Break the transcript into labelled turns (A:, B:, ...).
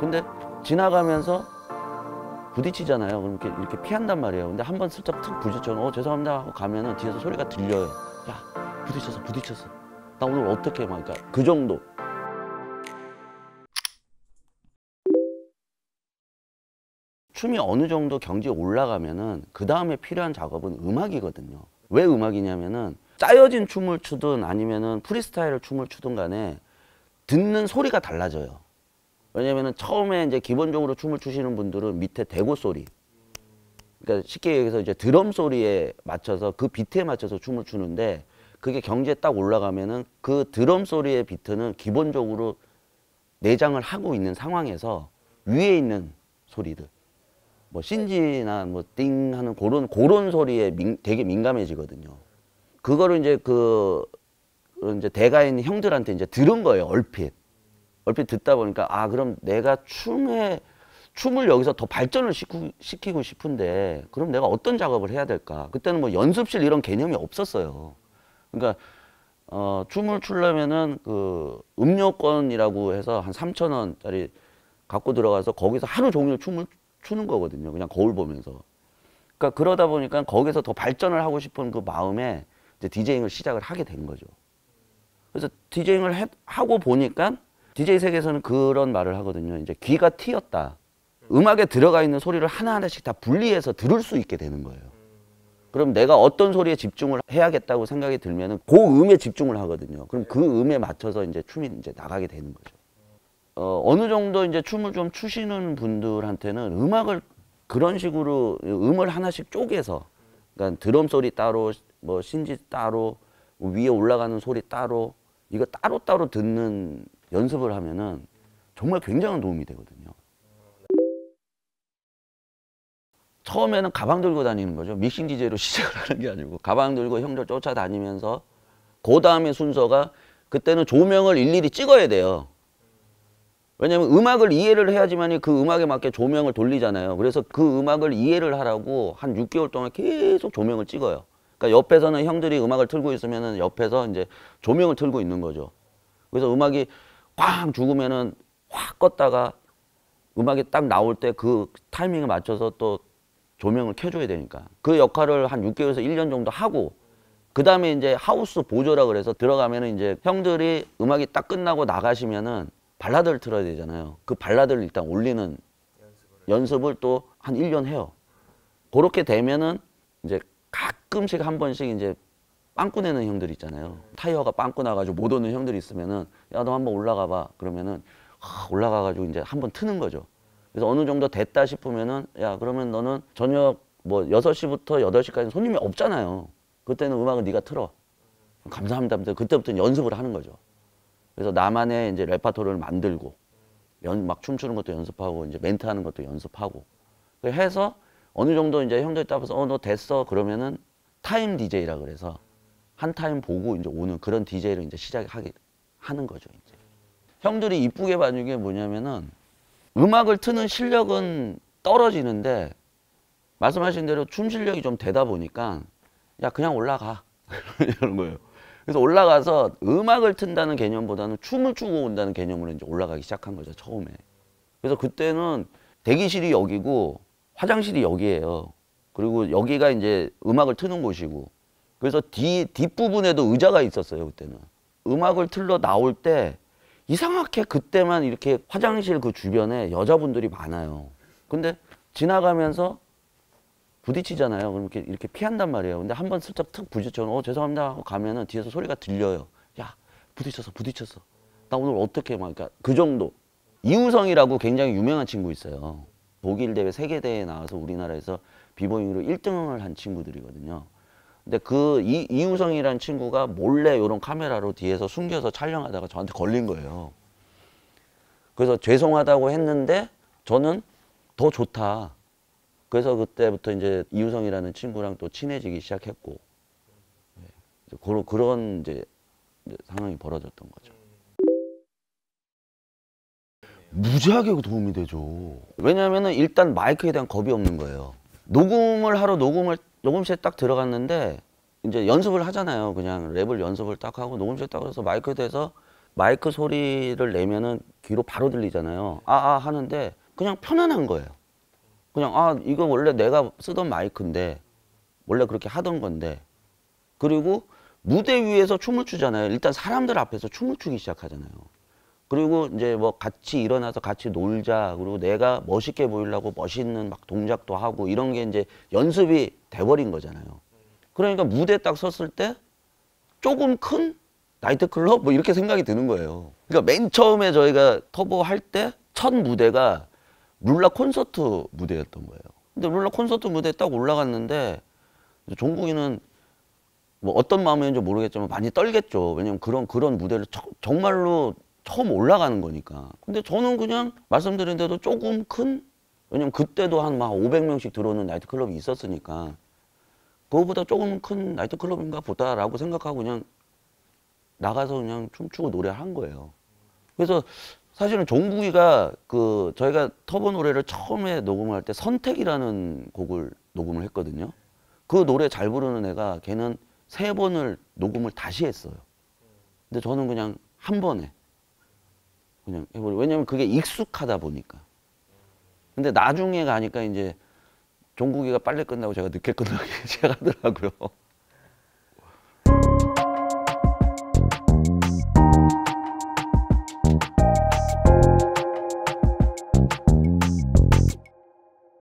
A: 근데 지나가면서 부딪히잖아요. 그럼 이렇게 피한단 말이에요. 근데 한번 슬쩍 툭 부딪혀서 죄송합니다 하고 가면은 뒤에서 소리가 들려요. 야, 부딪혔어. 나 오늘 어떻게 막 그러니까 그 정도. 춤이 어느 정도 경지에 올라가면은 그 다음에 필요한 작업은 음악이거든요. 왜 음악이냐면은 짜여진 춤을 추든 아니면은 프리스타일 춤을 추든 간에 듣는 소리가 달라져요. 왜냐면은 처음에 이제 기본적으로 춤을 추시는 분들은 밑에 대고 소리, 그러니까 쉽게 얘기해서 이제 드럼 소리에 맞춰서 그 비트에 맞춰서 춤을 추는데, 그게 경지에 딱 올라가면은 그 드럼 소리의 비트는 기본적으로 내장을 하고 있는 상황에서 위에 있는 소리들, 뭐 신지나 뭐 띵 하는 그런 소리에 되게 민감해지거든요. 그거를 이제 이제 대가에 있는 형들한테 이제 들은 거예요. 얼핏 듣다 보니까 그럼 내가 춤을 여기서 더 발전을 시키고 싶은데 그럼 내가 어떤 작업을 해야 될까? 그때는 뭐 연습실 이런 개념이 없었어요. 그러니까 춤을 추려면은 그 음료권이라고 해서 한 3,000원짜리 갖고 들어가서 거기서 하루 종일 춤을 추는 거거든요. 그냥 거울 보면서. 그러니까 그러다 보니까 거기서 더 발전을 하고 싶은 그 마음에 이제 디제잉을 시작을 하게 된 거죠. 그래서 디제잉을 하고 보니까 DJ 세계에서는 그런 말을 하거든요. 이제 귀가 트였다. 음악에 들어가 있는 소리를 하나하나씩 다 분리해서 들을 수 있게 되는 거예요. 그럼 내가 어떤 소리에 집중을 해야겠다고 생각이 들면은 그 음에 집중을 하거든요. 그럼 그 음에 맞춰서 이제 춤이 이제 나가게 되는 거죠. 어느 정도 이제 춤을 좀 추시는 분들한테는 음악을 그런 식으로 음을 하나씩 쪼개서, 그러니까 드럼 소리 따로, 뭐 신지 따로, 위에 올라가는 소리 따로, 이거 따로따로 듣는 연습을 하면은 정말 굉장한 도움이 되거든요. 처음에는 가방 들고 다니는 거죠. 믹싱 DJ로 시작을 하는 게 아니고 가방 들고 형들 쫓아다니면서, 그 다음에 순서가 그때는 조명을 일일이 찍어야 돼요. 왜냐면 음악을 이해를 해야지만이 그 음악에 맞게 조명을 돌리잖아요. 그래서 그 음악을 이해를 하라고 한 6개월 동안 계속 조명을 찍어요. 그러니까 옆에서는 형들이 음악을 틀고 있으면은 옆에서 이제 조명을 틀고 있는 거죠. 그래서 음악이 꽝 죽으면은 확 껐다가 음악이 딱 나올 때 그 타이밍에 맞춰서 또 조명을 켜줘야 되니까 그 역할을 한 6개월에서 1년 정도 하고, 그 다음에 이제 하우스 보조라 그래서 들어가면은 이제 형들이 음악이 딱 끝나고 나가시면은 발라드를 틀어야 되잖아요. 그 발라드를 일단 올리는 연습을 또 한 1년 해요. 그렇게 되면은 이제 가끔씩 한 번씩 이제 빵꾸 내는 형들 있잖아요. 타이어가 빵꾸 나가지고 못 오는 형들이 있으면은 야, 너 한번 올라가 봐. 그러면은 올라가가지고 이제 한번 트는 거죠. 그래서 어느 정도 됐다 싶으면은 야, 그러면 너는 저녁 뭐 6시부터 8시까지 손님이 없잖아요. 그때는 음악은 네가 틀어. 감사합니다. 그때부터 연습을 하는 거죠. 그래서 나만의 이제 레파토리를 만들고 막 춤추는 것도 연습하고 이제 멘트 하는 것도 연습하고 해서 어느 정도 이제 형들이 따라서 너 됐어 그러면은 타임 DJ라 그래서 한 타임 보고 이제 오는 그런 DJ를 이제 하는 거죠. 이제 형들이 이쁘게 봐준 게 뭐냐면은 음악을 트는 실력은 떨어지는데 말씀하신 대로 춤 실력이 좀 되다 보니까 야, 그냥 올라가 이런 거예요. 그래서 올라가서 음악을 튼다는 개념보다는 춤을 추고 온다는 개념으로 이제 올라가기 시작한 거죠, 처음에. 그래서 그때는 대기실이 여기고 화장실이 여기예요. 그리고 여기가 이제 음악을 트는 곳이고, 그래서 뒷부분에도 의자가 있었어요, 그때는. 음악을 틀러 나올 때 이상하게 그때만 이렇게 화장실 그 주변에 여자분들이 많아요. 근데 지나가면서 부딪히잖아요. 그럼 이렇게 피한단 말이에요. 근데 한번 슬쩍 툭 부딪혀서 죄송합니다 하고 가면은 뒤에서 소리가 들려요. 야, 부딪혔어. 나 오늘 어떻게 막 그러니까 그 정도. 이우성이라고 굉장히 유명한 친구 있어요. 독일 대회, 세계 대회에 나와서 우리나라에서 비보잉으로 1등을 한 친구들이거든요. 근데 그 이우성이라는 친구가 몰래 이런 카메라로 뒤에서 숨겨서 촬영하다가 저한테 걸린 거예요. 그래서 죄송하다고 했는데 저는 더 좋다. 그래서 그때부터 이제 이우성이라는 친구랑 또 친해지기 시작했고, 그런 이제 상황이 벌어졌던 거죠. 무지하게 도움이 되죠. 왜냐하면은 일단 마이크에 대한 겁이 없는 거예요. 녹음을 하러 녹음실에 딱 들어갔는데 이제 연습을 하잖아요. 그냥 랩을 연습을 딱 하고 녹음실에 딱 가서 마이크에 대해서 마이크 소리를 내면은 귀로 바로 들리잖아요. 아아 하는데 그냥 편안한 거예요. 그냥 아 이거 원래 내가 쓰던 마이크인데 원래 그렇게 하던 건데 그리고 무대 위에서 춤을 추잖아요. 일단 사람들 앞에서 춤을 추기 시작하잖아요. 그리고 이제 뭐 같이 일어나서 같이 놀자. 그리고 내가 멋있게 보이려고 멋있는 막 동작도 하고 이런 게 이제 연습이 돼버린 거잖아요. 그러니까 무대에 딱 섰을 때 조금 큰 나이트클럽? 뭐 이렇게 생각이 드는 거예요. 그러니까 맨 처음에 저희가 터보 할 때 첫 무대가 룰라 콘서트 무대였던 거예요. 근데 룰라 콘서트 무대에 딱 올라갔는데 종국이는 뭐 어떤 마음이었는지 모르겠지만 많이 떨겠죠. 왜냐면 그런 무대를 정말로 처음 올라가는 거니까. 근데 저는 그냥 말씀드린 대로 조금 큰, 왜냐면 그때도 한 막 500명씩 들어오는 나이트클럽이 있었으니까 그거보다 조금 큰 나이트클럽인가 보다라고 생각하고 그냥 나가서 그냥 춤추고 노래한 거예요. 그래서 사실은 종국이가 그 저희가 터보 노래를 처음에 녹음을 할 때 선택이라는 곡을 녹음을 했거든요. 그 노래 잘 부르는 애가 걔는 3번을 녹음을 다시 했어요. 근데 저는 그냥 한 번에 그냥 해버려. 왜냐면 그게 익숙하다 보니까. 근데 나중에 가니까 이제 종국이가 빨리 끝나고 제가 늦게 끝나게 제가 하더라고요.